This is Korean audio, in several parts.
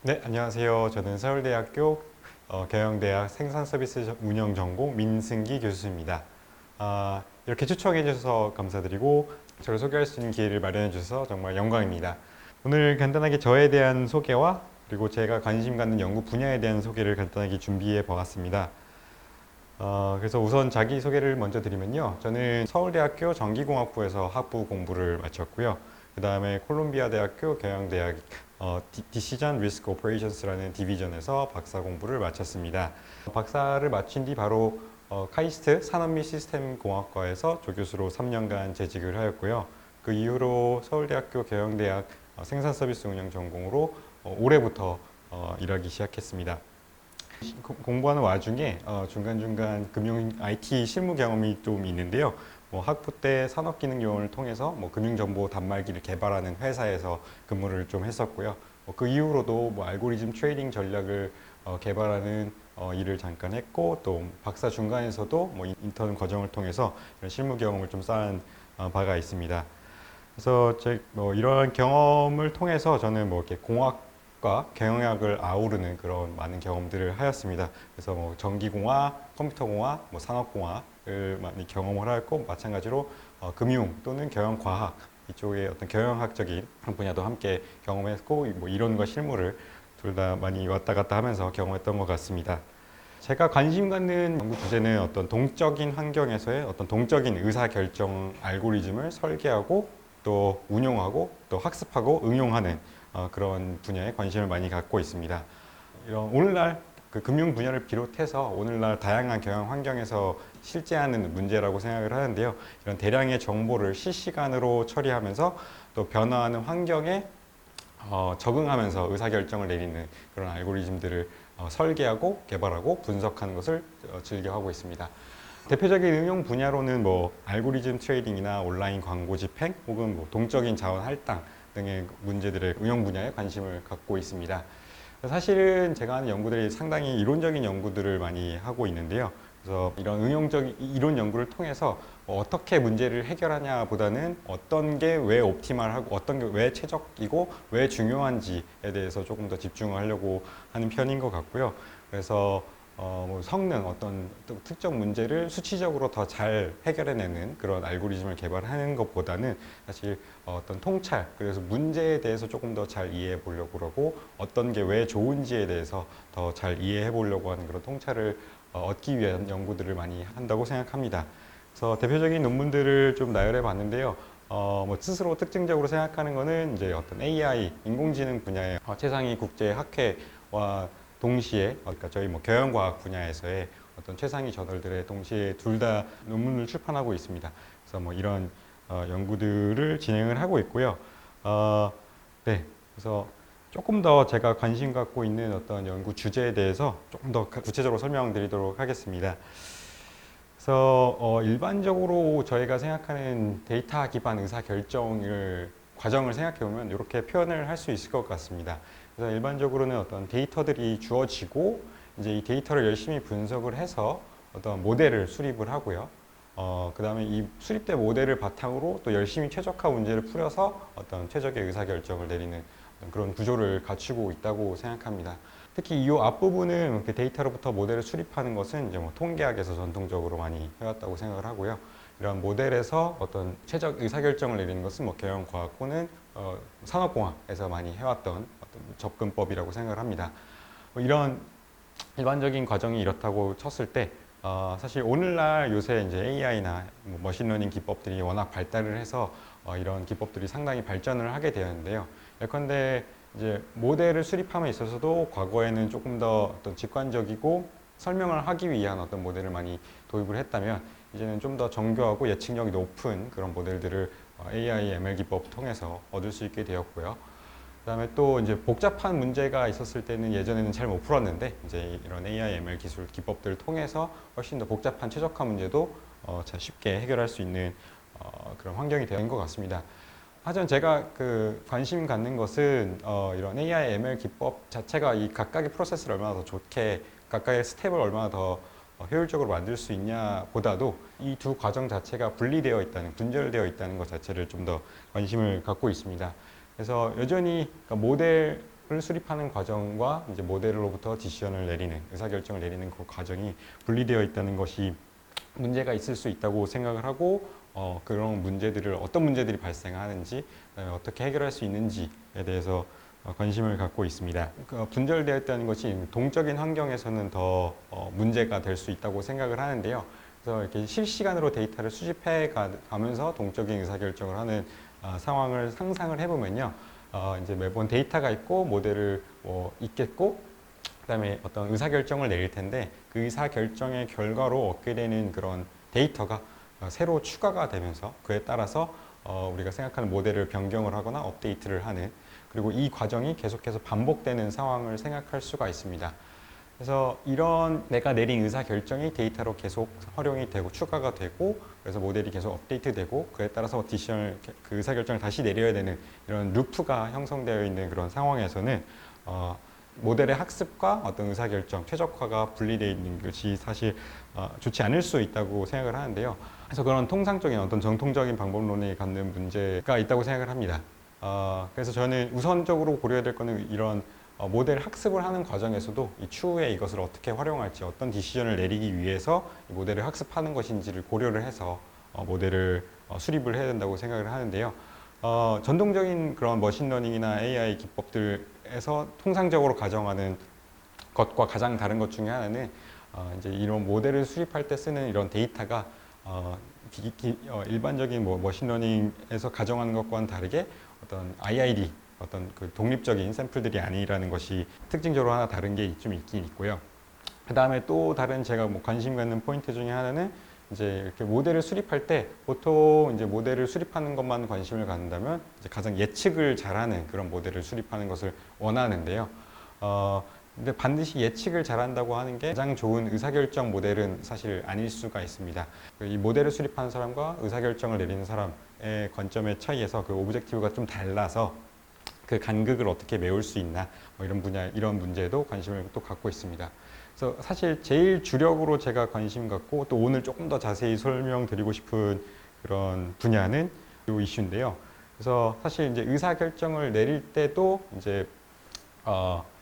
네, 안녕하세요. 저는 서울대학교 경영대학 생산서비스 운영 전공 민승기 교수입니다. 이렇게 초청해 주셔서 감사드리고 저를 소개할 수 있는 기회를 마련해 주셔서 정말 영광입니다. 오늘 간단하게 저에 대한 소개와 그리고 제가 관심 갖는 연구 분야에 대한 소개를 간단하게 준비해 보았습니다. 그래서 우선 자기소개를 먼저 드리면요. 저는 서울대학교 전기공학부에서 학부 공부를 마쳤고요. 그 다음에 콜롬비아 대학교 경영대학 Decision Risk Operations라는 디비전에서 박사 공부를 마쳤습니다. 박사를 마친 뒤 바로 카이스트 산업 및 시스템 공학과에서 조교수로 3년간 재직을 하였고요. 그 이후로 서울대학교 경영대학 생산 서비스 운영 전공으로 올해부터 일하기 시작했습니다. 공부하는 와중에 중간중간 금융 IT 실무 경험이 좀 있는데요. 학부 때 산업기능요원을 통해서 금융정보 단말기를 개발하는 회사에서 근무를 좀 했었고요. 그 이후로도 알고리즘 트레이딩 전략을 개발하는 일을 잠깐 했고, 또 박사 중간에서도 인턴 과정을 통해서 이런 실무 경험을 좀 쌓은 바가 있습니다. 그래서 이러한 경험을 통해서 저는 이렇게 공학과 경영학을 아우르는 그런 많은 경험들을 하였습니다. 그래서 전기공학, 컴퓨터공학, 산업공학을 많이 경험을 하였고, 마찬가지로 금융 또는 경영과학 이쪽의 어떤 경영학적인 분야도 함께 경험했고, 이론과 실무를 둘 다 많이 왔다 갔다 하면서 경험했던 것 같습니다. 제가 관심 갖는 연구 주제는 어떤 동적인 환경에서의 어떤 동적인 의사결정 알고리즘을 설계하고 또 운용하고 또 학습하고 응용하는 그런 분야에 관심을 많이 갖고 있습니다. 이런 오늘날 그 금융 분야를 비롯해서 오늘날 다양한 경영 환경에서 실제하는 문제라고 생각을 하는데요. 이런 대량의 정보를 실시간으로 처리하면서 또 변화하는 환경에 적응하면서 의사결정을 내리는 그런 알고리즘들을 설계하고 개발하고 분석하는 것을 즐겨하고 있습니다. 대표적인 응용 분야로는 알고리즘 트레이딩이나 온라인 광고 집행 혹은 동적인 자원 할당 등의 문제들의 응용 분야에 관심을 갖고 있습니다. 사실은 제가 하는 연구들이 상당히 이론적인 연구들을 많이 하고 있는데요. 그래서 이런 응용적 이론 연구를 통해서 어떻게 문제를 해결하냐 보다는 어떤 게 왜 옵티멀하고 어떤 게 왜 최적이고 왜 중요한지에 대해서 조금 더 집중을 하려고 하는 편인 것 같고요. 그래서 성능, 어떤 특정 문제를 수치적으로 더 잘 해결해내는 그런 알고리즘을 개발하는 것보다는 사실 어떤 통찰, 그래서 문제에 대해서 조금 더 잘 이해해 보려고 그러고 어떤 게 왜 좋은지에 대해서 더 잘 이해해 보려고 하는 그런 통찰을 얻기 위한 연구들을 많이 한다고 생각합니다. 그래서 대표적인 논문들을 좀 나열해 봤는데요. 스스로 특징적으로 생각하는 거는 이제 어떤 AI, 인공지능 분야의 최상위 국제 학회와 동시에 그러니까 저희 경영과학 분야에서의 어떤 최상위 저널들의 동시에 둘 다 논문을 출판하고 있습니다. 그래서 이런 연구들을 진행을 하고 있고요. 네, 그래서 조금 더 제가 관심 갖고 있는 어떤 연구 주제에 대해서 조금 더 구체적으로 설명드리도록 하겠습니다. 그래서 일반적으로 저희가 생각하는 데이터 기반 의사 결정을 과정을 생각해 보면 이렇게 표현을 할 수 있을 것 같습니다. 그래서 일반적으로는 어떤 데이터들이 주어지고 이제 이 데이터를 열심히 분석을 해서 어떤 모델을 수립을 하고요. 그 다음에 이 수립된 모델을 바탕으로 또 열심히 최적화 문제를 풀어서 어떤 최적의 의사결정을 내리는 그런 구조를 갖추고 있다고 생각합니다. 특히 이 앞부분은 그 데이터로부터 모델을 수립하는 것은 이제 통계학에서 전통적으로 많이 해왔다고 생각을 하고요. 이런 모델에서 어떤 최적 의사결정을 내리는 것은 경영과학 또는 산업공학에서 많이 해왔던 어떤 접근법이라고 생각을 합니다. 이런 일반적인 과정이 이렇다고 쳤을 때 사실 오늘날 요새 이제 AI나 머신러닝 기법들이 워낙 발달을 해서 이런 기법들이 상당히 발전을 하게 되었는데요. 예컨대 이제 모델을 수립함에 있어서도 과거에는 조금 더 어떤 직관적이고 설명을 하기 위한 어떤 모델을 많이 도입을 했다면 이제는 좀 더 정교하고 예측력이 높은 그런 모델들을 AI, ML 기법 통해서 얻을 수 있게 되었고요. 그다음에 또 이제 복잡한 문제가 있었을 때는 예전에는 잘 못 풀었는데 이제 이런 AI, ML 기술 기법들을 통해서 훨씬 더 복잡한 최적화 문제도 잘 쉽게 해결할 수 있는 그런 환경이 된 것 같습니다. 하지만 제가 그 관심 갖는 것은 이런 AI, ML 기법 자체가 이 각각의 프로세스를 얼마나 더 좋게 각각의 스텝을 얼마나 더 효율적으로 만들 수 있냐 보다도 이 두 과정 자체가 분리되어 있다는, 분절되어 있다는 것 자체를 좀 더 관심을 갖고 있습니다. 그래서 여전히 모델 광고를 수립하는 과정과 이제 모델로부터 디시전을 내리는, 의사결정을 내리는 그 과정이 분리되어 있다는 것이 문제가 있을 수 있다고 생각을 하고, 그런 문제들을, 어떤 문제들이 발생하는지, 그다음에 어떻게 해결할 수 있는지에 대해서 관심을 갖고 있습니다. 분절되어 있다는 것이 동적인 환경에서는 더 문제가 될 수 있다고 생각을 하는데요. 그래서 이렇게 실시간으로 데이터를 수집해 가면서 동적인 의사결정을 하는 상황을 상상을 해보면요. 이제 매번 데이터가 있고 모델을 있겠고, 그다음에 어떤 의사결정을 내릴 텐데 그 의사결정의 결과로 얻게 되는 그런 데이터가 새로 추가가 되면서 그에 따라서 우리가 생각하는 모델을 변경을 하거나 업데이트를 하는, 그리고 이 과정이 계속해서 반복되는 상황을 생각할 수가 있습니다. 그래서 이런 내가 내린 의사결정이 데이터로 계속 활용이 되고 추가가 되고, 그래서 모델이 계속 업데이트되고, 그에 따라서 그 의사결정을 다시 내려야 되는 이런 루프가 형성되어 있는 그런 상황에서는 모델의 학습과 어떤 의사결정, 최적화가 분리되어 있는 것이 사실 좋지 않을 수 있다고 생각을 하는데요. 그래서 그런 통상적인 어떤 정통적인 방법론이 갖는 문제가 있다고 생각을 합니다. 그래서 저는 우선적으로 고려해야 될 거는 이런 모델 학습을 하는 과정에서도 이 추후에 이것을 어떻게 활용할지, 어떤 디시전을 내리기 위해서 이 모델을 학습하는 것인지를 고려를 해서 모델을 수립을 해야 된다고 생각을 하는데요. 전통적인 그런 머신러닝이나 AI 기법들에서 통상적으로 가정하는 것과 가장 다른 것 중에 하나는 이제 이런 모델을 수립할 때 쓰는 이런 데이터가 일반적인 머신러닝에서 가정하는 것과는 다르게 어떤 IID, 어떤 그 독립적인 샘플들이 아니라는 것이 특징적으로 하나 다른 게 좀 있긴 있고요. 그 다음에 또 다른 제가 관심 갖는 포인트 중에 하나는 이제 이렇게 모델을 수립할 때 보통 이제 모델을 수립하는 것만 관심을 갖는다면 이제 가장 예측을 잘하는 그런 모델을 수립하는 것을 원하는데요. 근데 반드시 예측을 잘한다고 하는 게 가장 좋은 의사결정 모델은 사실 아닐 수가 있습니다. 이 모델을 수립하는 사람과 의사결정을 내리는 사람의 관점의 차이에서 그 오브젝티브가 좀 달라서 그 간극을 어떻게 메울 수 있나, 이런 문제에도 관심을 또 갖고 있습니다. 그래서 사실 제일 주력으로 제가 관심 갖고 또 오늘 조금 더 자세히 설명드리고 싶은 그런 분야는 이 이슈인데요. 그래서 사실 이제 의사결정을 내릴 때도 이제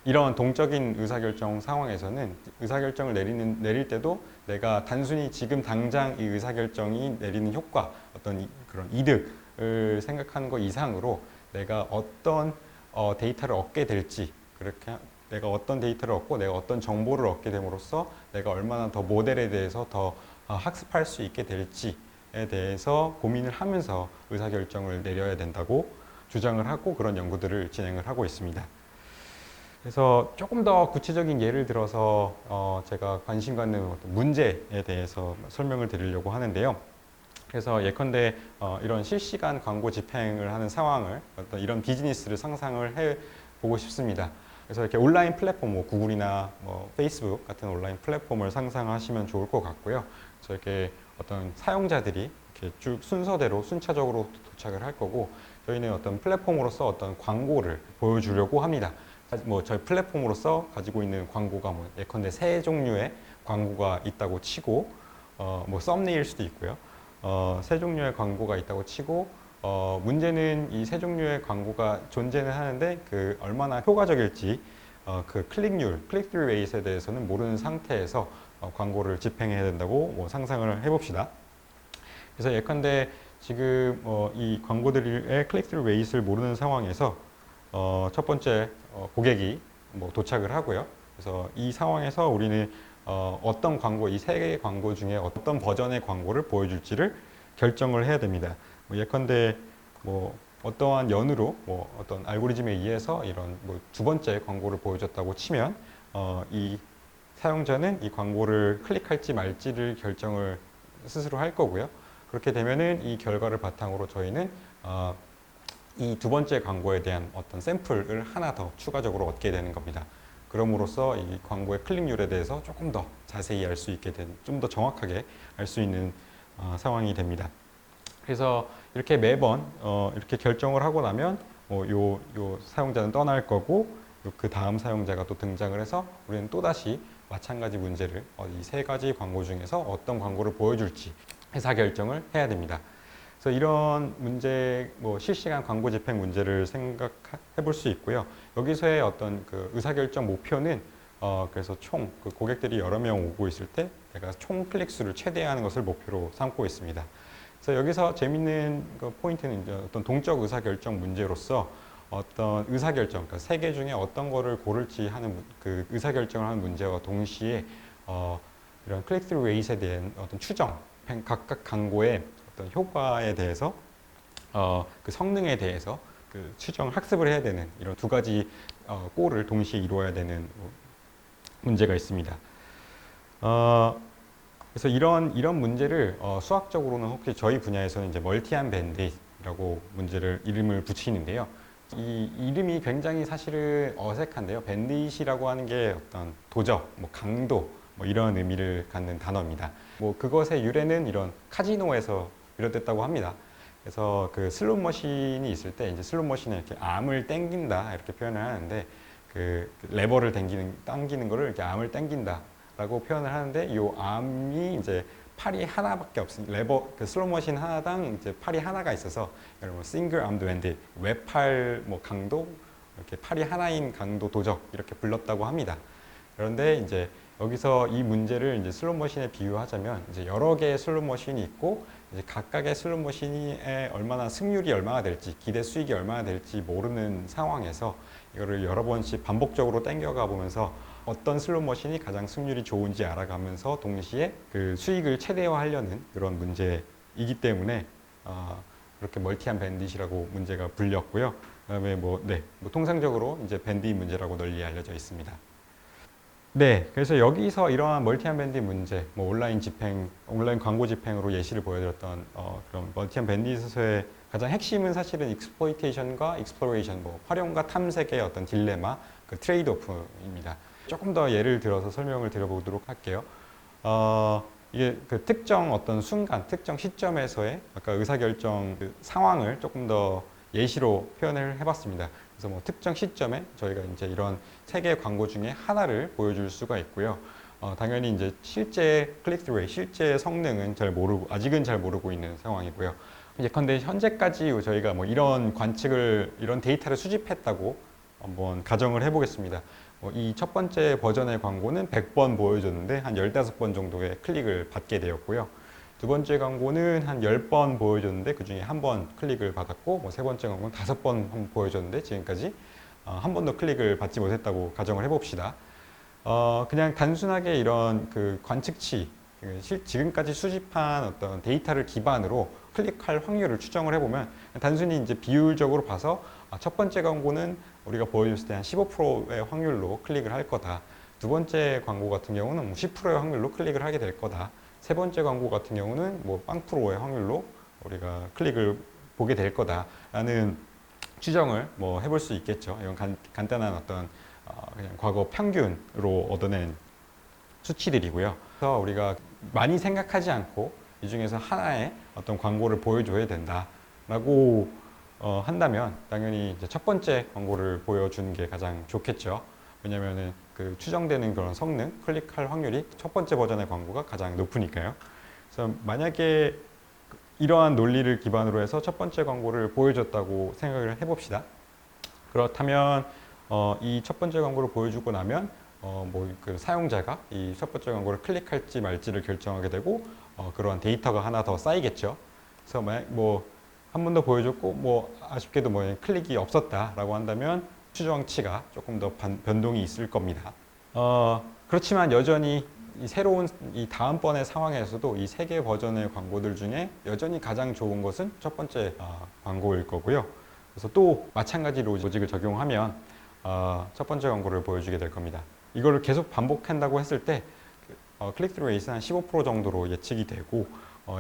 이런 동적인 의사결정 상황에서는 의사결정을 내릴 때도 내가 단순히 지금 당장 이 의사결정이 내리는 효과, 어떤 그런 이득을 생각하는 것 이상으로 내가 어떤 데이터를 얻게 될지, 그렇게 내가 어떤 데이터를 얻고 내가 어떤 정보를 얻게 됨으로써 내가 얼마나 더 모델에 대해서 더 학습할 수 있게 될지에 대해서 고민을 하면서 의사결정을 내려야 된다고 주장을 하고 그런 연구들을 진행을 하고 있습니다. 그래서 조금 더 구체적인 예를 들어서 제가 관심 갖는 어떤 문제에 대해서 설명을 드리려고 하는데요. 그래서 예컨대 이런 실시간 광고 집행을 하는 상황을, 어떤 이런 비즈니스를 상상을 해보고 싶습니다. 그래서 이렇게 온라인 플랫폼, 구글이나 페이스북 같은 온라인 플랫폼을 상상하시면 좋을 것 같고요. 그래서 이렇게 어떤 사용자들이 이렇게 쭉 순서대로 순차적으로 도착을 할 거고, 저희는 어떤 플랫폼으로서 어떤 광고를 보여주려고 합니다. 저희 플랫폼으로서 가지고 있는 광고가 예컨대 세 종류의 광고가 있다고 치고, 썸네일일 수도 있고요. 세 종류의 광고가 있다고 치고, 문제는 이 세 종류의 광고가 존재는 하는데 그 얼마나 효과적일지, 그 클릭through rate에 대해서는 모르는 상태에서 광고를 집행해야 된다고 상상을 해봅시다. 그래서 예컨대 지금 이 광고들의 클릭through rate를 모르는 상황에서 첫 번째 고객이 도착을 하고요. 그래서 이 상황에서 우리는 어떤 광고, 이 세 개의 광고 중에 어떤 버전의 광고를 보여줄지를 결정을 해야 됩니다. 예컨대 어떠한 연으로 어떤 알고리즘에 의해서 이런 두 번째 광고를 보여줬다고 치면 이 사용자는 이 광고를 클릭할지 말지를 결정을 스스로 할 거고요. 그렇게 되면은 이 결과를 바탕으로 저희는 이 두 번째 광고에 대한 어떤 샘플을 하나 더 추가적으로 얻게 되는 겁니다. 그럼으로써 이 광고의 클릭률에 대해서 조금 더 자세히 알 수 있게 된, 좀 더 정확하게 알 수 있는 상황이 됩니다. 그래서 이렇게 매번 이렇게 결정을 하고 나면 요 사용자는 떠날 거고, 그 다음 사용자가 또 등장을 해서 우리는 또다시 마찬가지 문제를 이 세 가지 광고 중에서 어떤 광고를 보여줄지 의사결정을 해야 됩니다. 그래서 이런 문제, 뭐 실시간 광고 집행 문제를 생각해 볼 수 있고요. 여기서의 어떤 그 의사결정 목표는 그래서 총 그 고객들이 여러 명 오고 있을 때 내가 총 클릭 수를 최대화하는 것을 목표로 삼고 있습니다. 그래서 여기서 재밌는 그 포인트는 이제 어떤 동적 의사결정 문제로서 어떤 의사결정, 그러니까 세 개 중에 어떤 거를 고를지 하는 그 의사결정을 하는 문제와 동시에 이런 클릭스루 레이트에 대한 어떤 추정, 각각 광고의 어떤 효과에 대해서 그 성능에 대해서 그 추정 학습을 해야 되는 이런 두 가지 골을 동시에 이루어야 되는 문제가 있습니다. 그래서 이런 문제를 수학적으로는 혹시 저희 분야에서는 이제 멀티한 밴드라고 문제를 이름을 붙이는데요. 이 이름이 굉장히 사실은 어색한데요. 밴드잇이라고 하는 게 어떤 도적, 뭐 강도, 뭐 이런 의미를 갖는 단어입니다. 뭐 그것의 유래는 이런 카지노에서 비롯됐다고 합니다. 그래서 그 슬롯 머신이 있을 때 이제 슬롯 머신에 이렇게 암을 땡긴다 이렇게 표현을 하는데 그 레버를 당기는 거를 이렇게 암을 땡긴다라고 표현을 하는데 이 암이 이제 팔이 하나밖에 없으니 레버 그 슬롯 머신 하나당 이제 팔이 하나가 있어서 여러분 싱글 암드 밴드 외팔 뭐 강도 이렇게 팔이 하나인 강도 도적 이렇게 불렀다고 합니다. 그런데 이제 여기서 이 문제를 이제 슬롯 머신에 비유하자면 이제 여러 개의 슬롯 머신이 있고 이제 각각의 슬롯 머신에 얼마나 승률이 얼마나 될지 기대 수익이 얼마나 될지 모르는 상황에서 이거를 여러 번씩 반복적으로 땡겨가 보면서 어떤 슬롯 머신이 가장 승률이 좋은지 알아가면서 동시에 그 수익을 최대화하려는 그런 문제이기 때문에 그렇게 멀티한 밴딧이라고 문제가 불렸고요. 그다음에 뭐 통상적으로 이제 밴딧 문제라고 널리 알려져 있습니다. 네, 그래서 여기서 이러한 멀티한 밴딧 문제, 뭐 온라인 광고 집행으로 예시를 보여드렸던 그런 멀티한 밴딧에서의 가장 핵심은 사실은 익스플로이테이션과 익스플로레이션, 뭐 활용과 탐색의 어떤 딜레마, 그 트레이드오프입니다. 조금 더 예를 들어서 설명을 드려보도록 할게요. 이게 그 특정 어떤 순간, 특정 시점에서의 아까 의사결정 그 상황을 조금 더 예시로 표현을 해봤습니다. 그래서 뭐 특정 시점에 저희가 이제 이런 세 개의 광고 중에 하나를 보여줄 수가 있고요. 당연히 이제 실제 클릭스루 레이트, 실제 성능은 아직은 잘 모르고 있는 상황이고요. 예컨대 현재까지 저희가 뭐 이런 이런 데이터를 수집했다고 한번 가정을 해보겠습니다. 이 첫 번째 버전의 광고는 100번 보여줬는데 한 15번 정도의 클릭을 받게 되었고요. 두 번째 광고는 한 10번 보여줬는데 그 중에 한 번 클릭을 받았고 세 번째 광고는 5번 보여줬는데 지금까지 한 번도 클릭을 받지 못했다고 가정을 해봅시다. 그냥 단순하게 이런 그 관측치, 지금까지 수집한 어떤 데이터를 기반으로 클릭할 확률을 추정을 해보면 단순히 이제 비율적으로 봐서 첫 번째 광고는 우리가 보여줬을 때 한 15%의 확률로 클릭을 할 거다. 두 번째 광고 같은 경우는 10%의 확률로 클릭을 하게 될 거다. 세 번째 광고 같은 경우는 뭐 0%의 확률로 우리가 클릭을 보게 될 거다라는 추정을 뭐 해볼 수 있겠죠. 이건 간단한 어떤 그냥 과거 평균으로 얻어낸 수치들이고요. 그래서 우리가 많이 생각하지 않고 이 중에서 하나의 어떤 광고를 보여줘야 된다라고 한다면 당연히 이제 첫 번째 광고를 보여주는 게 가장 좋겠죠. 왜냐면은 그 추정되는 그런 성능, 클릭할 확률이 첫 번째 버전의 광고가 가장 높으니까요. 그래서 만약에 이러한 논리를 기반으로 해서 첫 번째 광고를 보여줬다고 생각을 해봅시다. 그렇다면 이 첫 번째 광고를 보여주고 나면 뭐 그 사용자가 이 첫 번째 광고를 클릭할지 말지를 결정하게 되고 그러한 데이터가 하나 더 쌓이겠죠. 그래서 뭐 한 번 더 보여줬고 뭐 아쉽게도 뭐 클릭이 없었다라고 한다면 추정치가 조금 더 변동이 있을 겁니다. 그렇지만 여전히 이 다음번의 상황에서도 이 세 개 버전의 광고들 중에 여전히 가장 좋은 것은 첫 번째 광고일 거고요. 그래서 또 마찬가지 로직을 적용하면 첫 번째 광고를 보여주게 될 겁니다. 이거를 계속 반복한다고 했을 때 클릭스루 레이트는 한 15% 정도로 예측이 되고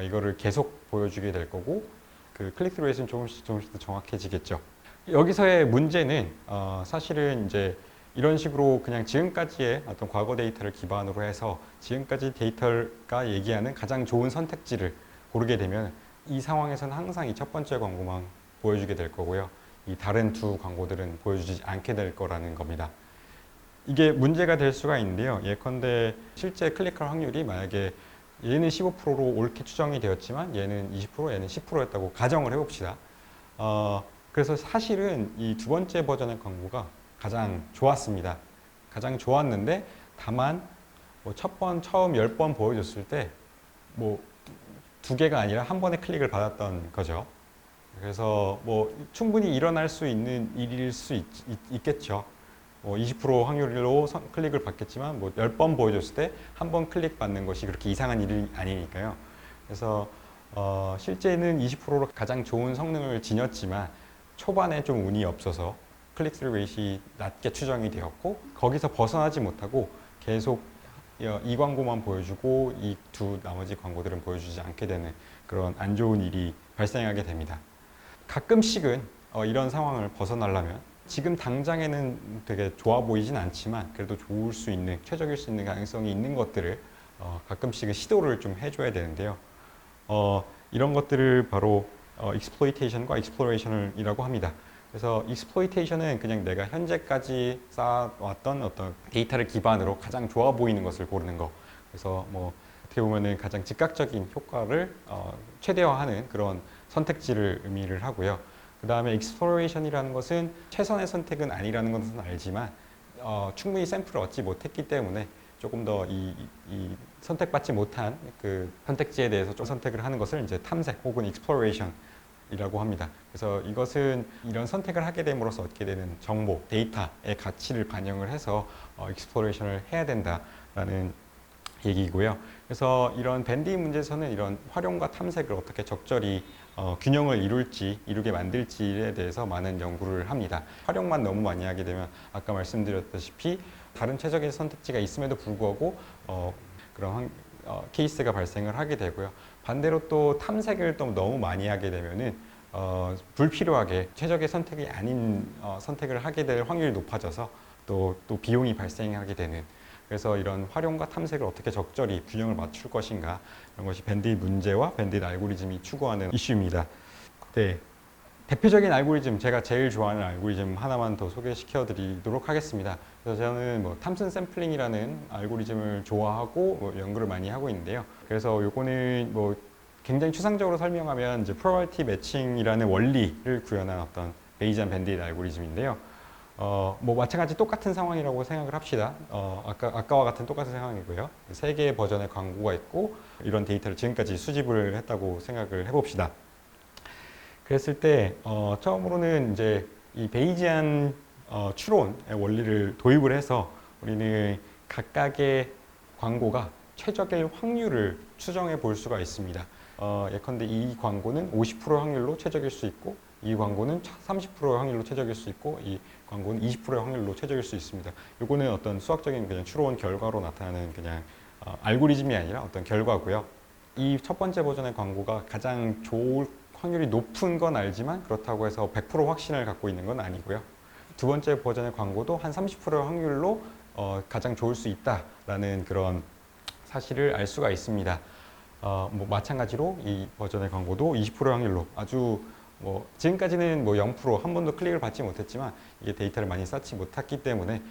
이거를 계속 보여주게 될 거고 그 클릭스루 레이트는 조금씩 더 정확해지겠죠. 여기서의 문제는 사실은 이제 이런 식으로 그냥 지금까지의 어떤 과거 데이터를 기반으로 해서 지금까지 데이터가 얘기하는 가장 좋은 선택지를 고르게 되면 이 상황에서는 항상 이 첫 번째 광고만 보여주게 될 거고요. 이 다른 두 광고들은 보여주지 않게 될 거라는 겁니다. 이게 문제가 될 수가 있는데요. 예컨대 실제 클릭할 확률이 만약에 얘는 15%로 옳게 추정이 되었지만 얘는 20%, 얘는 10%였다고 가정을 해봅시다. 그래서 사실은 이 두 번째 버전의 광고가 가장 좋았습니다. 가장 좋았는데 다만 뭐 처음 10번 보여줬을 때 뭐 두 개가 아니라 한 번에 클릭을 받았던 거죠. 그래서 뭐 충분히 일어날 수 있는 일일 수 있겠죠. 뭐 20% 확률로 클릭을 받겠지만 뭐 10번 보여줬을 때 한 번 클릭 받는 것이 그렇게 이상한 일이 아니니까요. 그래서 실제는 20%로 가장 좋은 성능을 지녔지만 초반에 좀 운이 없어서 클릭스루 레이트이 낮게 추정이 되었고 거기서 벗어나지 못하고 계속 이 광고만 보여주고 이 두 나머지 광고들은 보여주지 않게 되는 그런 안 좋은 일이 발생하게 됩니다. 가끔씩은 이런 상황을 벗어나려면 지금 당장에는 되게 좋아 보이진 않지만 그래도 좋을 수 있는, 최적일 수 있는 가능성이 있는 것들을 가끔씩은 시도를 좀 해줘야 되는데요. 이런 것들을 바로 exploitation과 exploration이라고 합니다. 그래서 exploitation은 그냥 내가 현재까지 쌓아왔던 어떤 데이터를 기반으로 가장 좋아 보이는 것을 고르는 거. 그래서 뭐 어떻게 보면은 가장 즉각적인 효과를 최대화하는 그런 선택지를 의미를 하고요. 그 다음에 exploration이라는 것은 최선의 선택은 아니라는 것은 알지만 충분히 샘플을 얻지 못했기 때문에 조금 더 이 선택받지 못한 그 선택지에 대해서 좀 선택을 하는 것을 이제 탐색 혹은 exploration이라고 합니다. 그래서 이것은 이런 선택을 하게 됨으로써 얻게 되는 정보, 데이터의 가치를 반영을 해서 exploration을 해야 된다라는 얘기고요. 그래서 이런 밴딩 문제에서는 이런 활용과 탐색을 어떻게 적절히 균형을 이루게 만들지에 대해서 많은 연구를 합니다. 활용만 너무 많이 하게 되면 아까 말씀드렸다시피 다른 최적의 선택지가 있음에도 불구하고 그런 케이스가 발생을 하게 되고요. 반대로 또 탐색을 또 너무 많이 하게 되면은 불필요하게 최적의 선택이 아닌 선택을 하게 될 확률이 높아져서 또 비용이 발생하게 되는, 그래서 이런 활용과 탐색을 어떻게 적절히 균형을 맞출 것인가, 이런 것이 밴딧 문제와 밴딧 알고리즘이 추구하는 이슈입니다. 네, 대표적인 알고리즘, 제가 제일 좋아하는 알고리즘 하나만 더 소개시켜 드리도록 하겠습니다. 그래서 저는 뭐 탐슨 샘플링이라는 알고리즘을 좋아하고 뭐 연구를 많이 하고 있는데요. 그래서 요거는 뭐 굉장히 추상적으로 설명하면 이제 프로바빌티 매칭이라는 원리를 구현한 어떤 베이지안 밴딧 알고리즘인데요. 뭐 마찬가지 똑같은 상황이라고 생각을 합시다. 아까와 같은 똑같은 상황이고요. 세 개의 버전의 광고가 있고 이런 데이터를 지금까지 수집을 했다고 생각을 해봅시다. 그랬을 때 처음으로는 이제 이 베이지안 추론의 원리를 도입을 해서 우리는 각각의 광고가 최적일 확률을 추정해 볼 수가 있습니다. 예컨대 이 광고는 50% 확률로 최적일 수 있고 이 광고는 30% 확률로 최적일 수 있고 이 광고는 20%의 확률로 최적일 수 있습니다. 이거는 어떤 수학적인 그냥 추론 결과로 나타나는 그냥 알고리즘이 아니라 어떤 결과고요. 이 첫 번째 버전의 광고가 가장 좋을 확률이 높은 건 알지만 그렇다고 해서 100% 확신을 갖고 있는 건 아니고요. 두 번째 버전의 광고도 한 30%의 확률로 가장 좋을 수 있다라는 그런 사실을 알 수가 있습니다. 뭐 마찬가지로 이 버전의 광고도 20%의 확률로 아주 뭐 지금까지는 뭐 0%한 번도 클릭을 받지 못했지만 이게 데이터를 많이 쌓지 못했기 때문에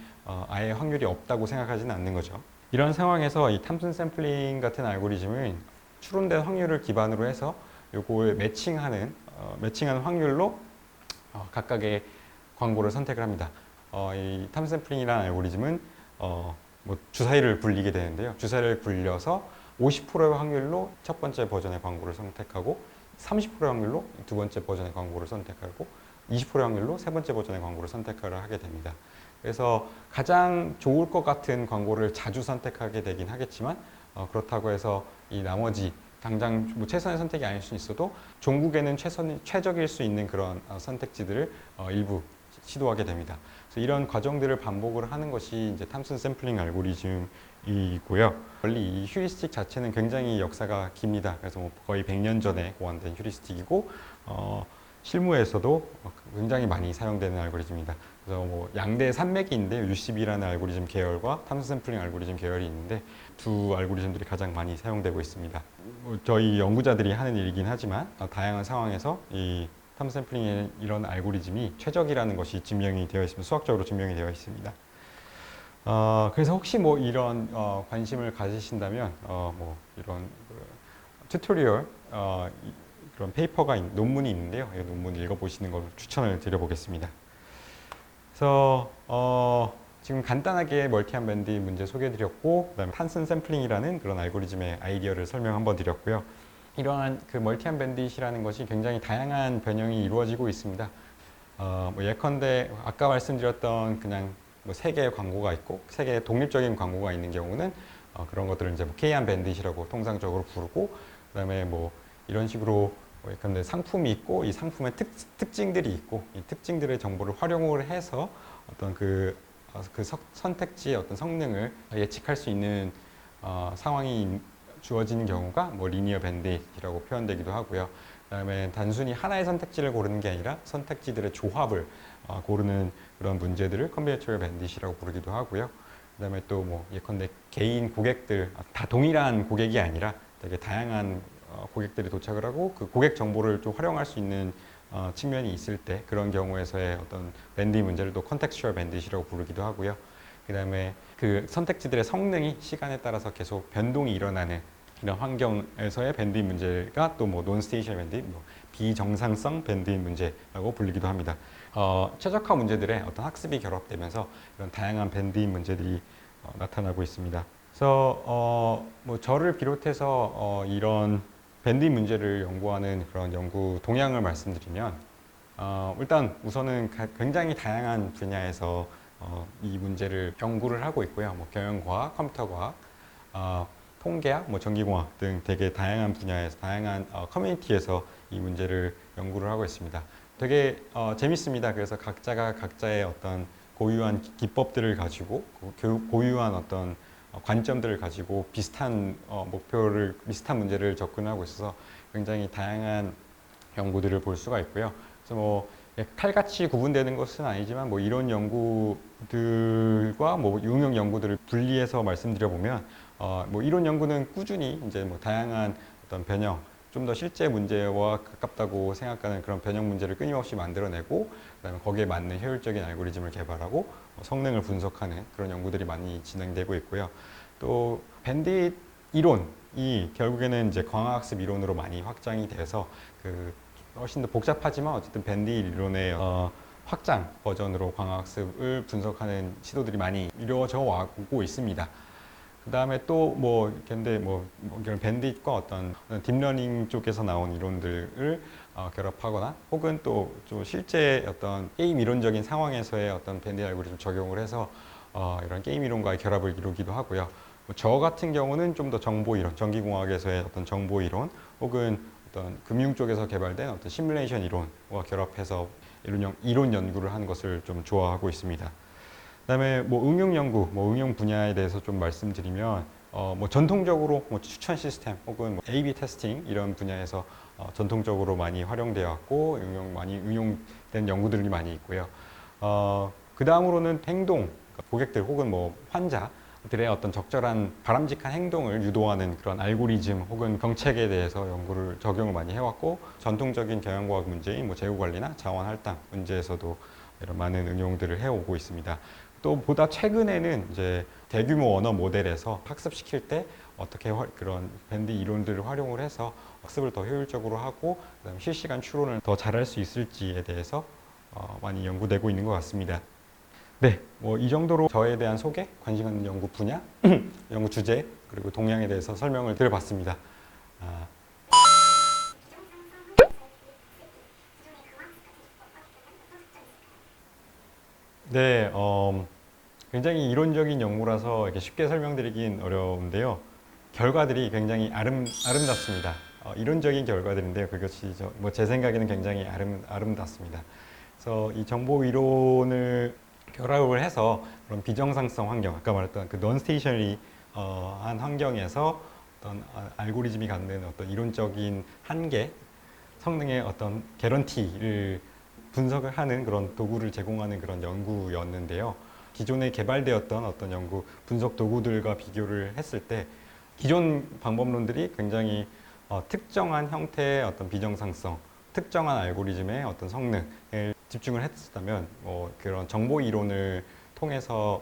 아예 확률이 없다고 생각하지는 않는 거죠. 이런 상황에서 이 탐슨 샘플링 같은 알고리즘은 추론된 확률을 기반으로 해서 요걸 매칭하는 확률로 각각의 광고를 선택을 합니다. 이 탐슨 샘플링이라는 알고리즘은 뭐 주사위를 굴리게 되는데요. 주사위를 굴려서 50%의 확률로 첫 번째 버전의 광고를 선택하고 30%의 확률로 두 번째 버전의 광고를 선택하고 20%의 확률로 세 번째 버전의 광고를 선택을 하게 됩니다. 그래서 가장 좋을 것 같은 광고를 자주 선택하게 되긴 하겠지만 그렇다고 해서 이 나머지 당장 뭐 최선의 선택이 아닐 수 있어도 종국에는 최적일 수 있는 그런 선택지들을 일부 시도하게 됩니다. 그래서 이런 과정들을 반복을 하는 것이 이제 탐슨 샘플링 알고리즘이고요. 원래 이 휴리스틱 자체는 굉장히 역사가 깁니다. 그래서 뭐 거의 100년 전에 고안된 휴리스틱이고 실무에서도 굉장히 많이 사용되는 알고리즘입니다. 그래서 뭐 양대 산맥이 있는데 UCB라는 알고리즘 계열과 탐슨 샘플링 알고리즘 계열이 있는데 두 알고리즘들이 가장 많이 사용되고 있습니다. 뭐 저희 연구자들이 하는 일이긴 하지만 다양한 상황에서 이 탐슨 샘플링의 이런 알고리즘이 최적이라는 것이 증명이 되어 있습니다. 수학적으로 증명이 되어 있습니다. 그래서 혹시 뭐 이런 관심을 가지신다면 뭐 이런 튜토리얼 그런 페이퍼가 논문이 있는데요. 이 논문 읽어보시는 걸 추천을 드려보겠습니다. 그래서 지금 간단하게 멀티암 밴드 문제 소개해드렸고, 그다음에 판슨 샘플링이라는 그런 알고리즘의 아이디어를 설명 한번 드렸고요. 이러한 그 멀티암 밴딧이라는 것이 굉장히 다양한 변형이 이루어지고 있습니다. 뭐 예컨대 아까 말씀드렸던 그냥 뭐 세 개의 광고가 있고 세 개의 독립적인 광고가 있는 경우는 그런 것들을 이제 뭐 K암 밴딧이라고 통상적으로 부르고, 그다음에 뭐 이런 식으로 뭐 예컨대 상품이 있고 이 상품의 특징들이 있고 이 특징들의 정보를 활용을 해서 어떤 선택지의 어떤 성능을 예측할 수 있는 상황이 주어지는 경우가 뭐 리니어 밴딧이라고 표현되기도 하고요. 그다음에 단순히 하나의 선택지를 고르는 게 아니라 선택지들의 조합을 고르는 그런 문제들을 컴비네이터럴 밴딧이라고 부르기도 하고요. 그다음에 또 뭐 예컨대 개인 고객들 다 동일한 고객이 아니라 되게 다양한 고객들이 도착을 하고 그 고객 정보를 좀 활용할 수 있는 측면이 있을 때 그런 경우에서의 어떤 밴딧 문제를 또 컨텍스추얼 밴딧이라고 부르기도 하고요. 그다음에 그 선택지들의 성능이 시간에 따라서 계속 변동이 일어나는 이런 환경에서의 밴드윗 문제가 또 뭐 논스테이셔널 밴드윗, 뭐 비정상성 밴드윗 문제라고 불리기도 합니다. 최적화 문제들의 어떤 학습이 결합되면서 이런 다양한 밴드윗 문제들이 나타나고 있습니다. 그래서 뭐 저를 비롯해서 이런 밴드윗 문제를 연구하는 그런 연구 동향을 말씀드리면, 일단 우선은 굉장히 다양한 분야에서 이 문제를 연구를 하고 있고요. 뭐 경영과학, 컴퓨터과학, 통계학, 뭐 전기공학 등 되게 다양한 분야에서 다양한 커뮤니티에서 이 문제를 연구를 하고 있습니다. 되게 재밌습니다. 그래서 각자가 각자의 어떤 고유한 기법들을 가지고 고유한 어떤 관점들을 가지고 비슷한 비슷한 문제를 접근하고 있어서 굉장히 다양한 연구들을 볼 수가 있고요. 그래서 뭐 칼같이 구분되는 것은 아니지만 뭐 이론 연구들과 뭐 응용 연구들을 분리해서 말씀드려 보면 뭐 이론 연구는 꾸준히 이제 뭐 다양한 어떤 변형, 좀 더 실제 문제와 가깝다고 생각하는 그런 변형 문제를 끊임없이 만들어내고, 그다음에 거기에 맞는 효율적인 알고리즘을 개발하고 성능을 분석하는 그런 연구들이 많이 진행되고 있고요. 또 밴딧 이론이 결국에는 이제 광학학습 이론으로 많이 확장이 돼서 훨씬 더 복잡하지만 어쨌든 밴딧 이론의 확장 버전으로 광학학습을 분석하는 시도들이 많이 이루어져 오고 있습니다. 그 다음에 또 뭐 근데 밴딧과 어떤 딥러닝 쪽에서 나온 이론들을 결합하거나 혹은 또 좀 실제 어떤 게임 이론적인 상황에서의 어떤 밴딧 알고리즘 적용을 해서 이런 게임 이론과의 결합을 이루기도 하고요. 저 같은 경우는 좀 더 정보 이론, 전기공학에서의 어떤 정보 이론 혹은 어떤 금융 쪽에서 개발된 어떤 시뮬레이션 이론과 결합해서 이론 연구를 하는 것을 좀 좋아하고 있습니다. 그다음에 뭐 응용 연구, 뭐 응용 분야에 대해서 좀 말씀드리면 뭐 전통적으로 뭐 추천 시스템 혹은 뭐 A/B 테스팅 이런 분야에서 전통적으로 많이 활용되어 왔고 많이 응용된 연구들이 많이 있고요. 그 다음으로는 행동, 그러니까 고객들 혹은 뭐 환자들의 어떤 적절한 바람직한 행동을 유도하는 그런 알고리즘 혹은 정책에 대해서 적용을 많이 해왔고, 전통적인 경영과학 문제인 뭐 재고 관리나 자원 할당 문제에서도 이런 많은 응용들을 해오고 있습니다. 또 보다 최근에는 이제 대규모 언어 모델에서 학습시킬 때 어떻게 그런 밴드 이론들을 활용을 해서 학습을 더 효율적으로 하고 그다음에 실시간 추론을 더 잘할 수 있을지에 대해서 많이 연구되고 있는 것 같습니다. 네, 뭐 이 정도로 저에 대한 소개, 관심 갖는 연구 분야, 연구 주제 그리고 동향에 대해서 설명을 드려봤습니다. 네, 굉장히 이론적인 연구라서 이렇게 쉽게 설명드리긴 어려운데요. 결과들이 굉장히 아름답습니다. 이론적인 결과들인데요. 그것이 뭐 제 생각에는 굉장히 아름답습니다. 그래서 이 정보 이론을 결합을 해서 그런 비정상성 환경, 아까 말했던 그 non-stationary 한 환경에서 어떤 알고리즘이 갖는 어떤 이론적인 한계, 성능의 어떤 개런티를 분석을 하는 그런 도구를 제공하는 그런 연구였는데요. 기존에 개발되었던 어떤 연구 분석 도구들과 비교를 했을 때 기존 방법론들이 굉장히 특정한 형태의 어떤 비정상성, 특정한 알고리즘의 어떤 성능을 집중을 했었다면 그런 정보 이론을 통해서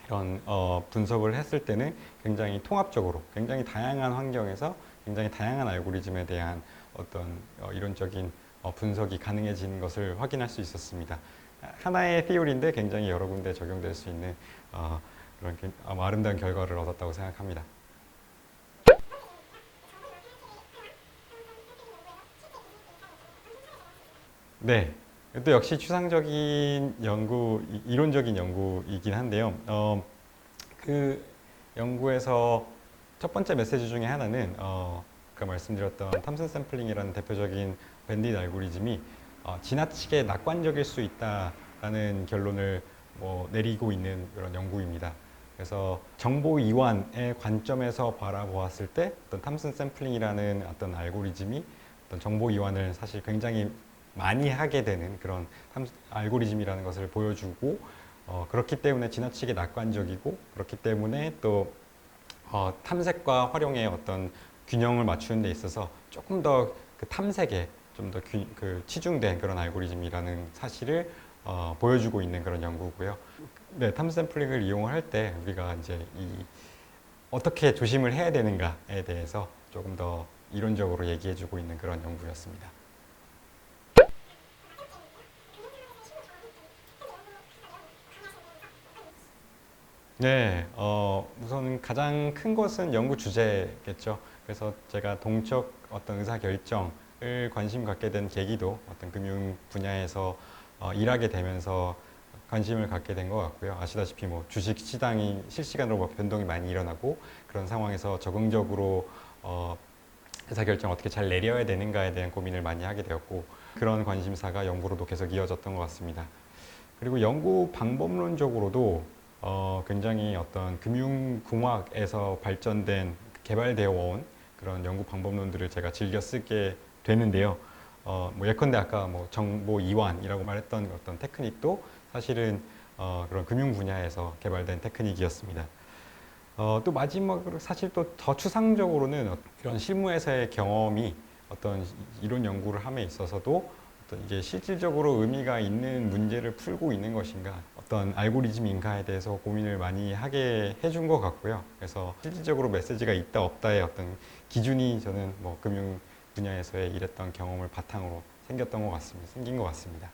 이런 분석을 했을 때는 굉장히 통합적으로, 굉장히 다양한 환경에서 굉장히 다양한 알고리즘에 대한 어떤 이론적인 분석이 가능해지는 것을 확인할 수 있었습니다. 하나의 티오리인데 굉장히 여러 군데 적용될 수 있는 그런 아름다운 결과를 얻었다고 생각합니다. 네. 또 역시 추상적인 연구, 이론적인 연구이긴 한데요. 그 연구에서 첫 번째 메시지 중에 하나는 아까 말씀드렸던 탐슨 샘플링이라는 대표적인 밴딧 알고리즘이 지나치게 낙관적일 수 있다라는 결론을 내리고 있는 그런 연구입니다. 그래서 정보 이완의 관점에서 바라보았을 때 어떤 탐슨 샘플링이라는 어떤 알고리즘이 어떤 정보 이완을 사실 굉장히 많이 하게 되는 그런 알고리즘이라는 것을 보여주고 그렇기 때문에 지나치게 낙관적이고 그렇기 때문에 또 탐색과 활용의 어떤 균형을 맞추는 데 있어서 조금 더 그 탐색에 좀 더 치중된 그런 알고리즘이라는 사실을 보여주고 있는 그런 연구고요. 네, 탐 샘플링을 이용할 때 우리가 이제 어떻게 조심을 해야 되는가에 대해서 조금 더 이론적으로 얘기해주고 있는 그런 연구였습니다. 네, 우선 가장 큰 것은 연구 주제겠죠. 그래서 제가 동적 어떤 의사 결정을 관심 갖게 된 계기도 어떤 금융 분야에서 일하게 되면서 관심을 갖게 된 것 같고요. 아시다시피 뭐 주식 시장이 실시간으로 변동이 많이 일어나고 그런 상황에서 적응적으로 의사 결정 어떻게 잘 내려야 되는가에 대한 고민을 많이 하게 되었고 그런 관심사가 연구로도 계속 이어졌던 것 같습니다. 그리고 연구 방법론적으로도 굉장히 어떤 금융공학에서 발전된 개발되어 온 그런 연구 방법론들을 제가 즐겨 쓰게 되는데요. 뭐 예컨대 아까 뭐 정보 이완이라고 말했던 어떤 테크닉도 사실은 그런 금융 분야에서 개발된 테크닉이었습니다. 또 마지막으로 사실 또 더 추상적으로는 이런 실무에서의 경험이 어떤 이론 연구를 함에 있어서도 어떤 이게 실질적으로 의미가 있는 문제를 풀고 있는 것인가 어떤 알고리즘인가에 대해서 고민을 많이 하게 해준 것 같고요. 그래서 실질적으로 메시지가 있다 없다의 어떤 기준이 저는 뭐 금융 분야에서의 일했던 경험을 바탕으로 생긴 것 같습니다.